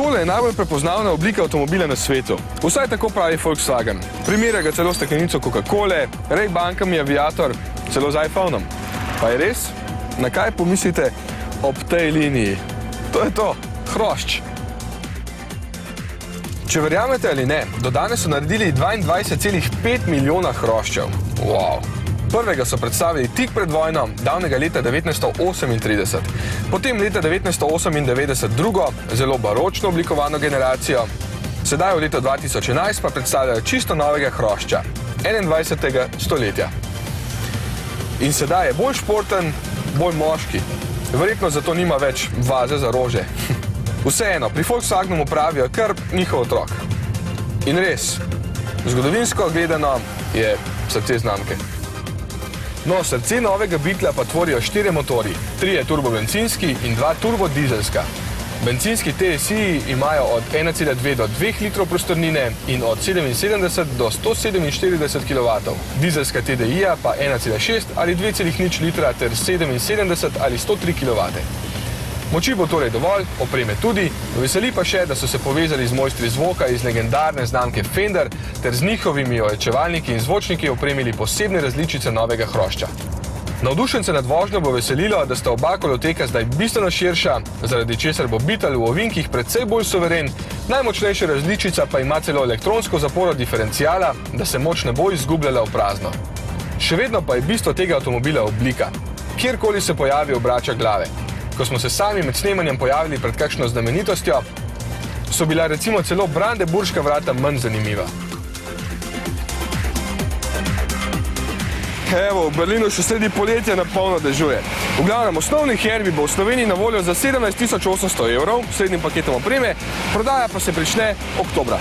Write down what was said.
Tole je najbolj prepoznavna oblika avtomobila na svetu. Vsaj tako pravi Volkswagen. Primerja ga celo s steklenico Coca-Cole, Ray-Bankami Aviator, celo z iPhonom. Pa je res? Na kaj pomislite ob tej liniji? To je to, hrošč. Če verjamete ali ne, do danes so naredili 22,5 milijona hroščev. Wow. Prvega so predstavili tik pred vojno, davnega leta 1938. Potem leta 1998 drugo, zelo baročno oblikovano generacijo. Sedaj v letu 2011 pa predstavljajo čisto novega hrošča, 21. stoletja. In sedaj je bolj športen, bolj moški. Verjetno zato nima več vaze za rože. Vseeno, pri Volkswagenu pravijo kar njihov otrok. In res, zgodovinsko gledano je srce znamke. No, srce novega Beetla pa tvorijo 4 motorji, 3 turbobencinski in 2 turbodizelska. Bencinski TSI imajo od 1,2 do 2 litrov prostornine in od 77 do 147 kW, dizelska TDI-ja pa 1,6 ali 2,0 litra ter 77 ali 103 kW. Moči bo torej dovolj, opreme tudi, veseli pa še, da so se povezali z mojstri zvoka iz legendarne znamke Fender ter z njihovimi ojačevalniki in zvočniki opremili posebne različice novega hrošča. Navdušence nad vožnjo bo veselilo, da sta oba koloteka zdaj bistveno širša, zaradi česar bo Beetle v ovinkih precej bolj suveren, najmočnejša različica pa ima celo elektronsko zaporo diferenciala, da se moč ne bo izgubljala v prazno. Še vedno pa je bistvo tega avtomobila oblika. Kjerkoli se pojavi, obrača glave. Ko smo se sami med snemanjem pojavili pred kakšno znamenitostjo, so bila recimo celo brandenburška vrata manj zanimiva. Evo, v Berlinu še sredi poletja na polno dežuje. V glavnem, osnovni Herbie bo v Sloveniji na voljo za 17 800 €, s srednjim paketom opreme, prodaja pa se prične oktobra.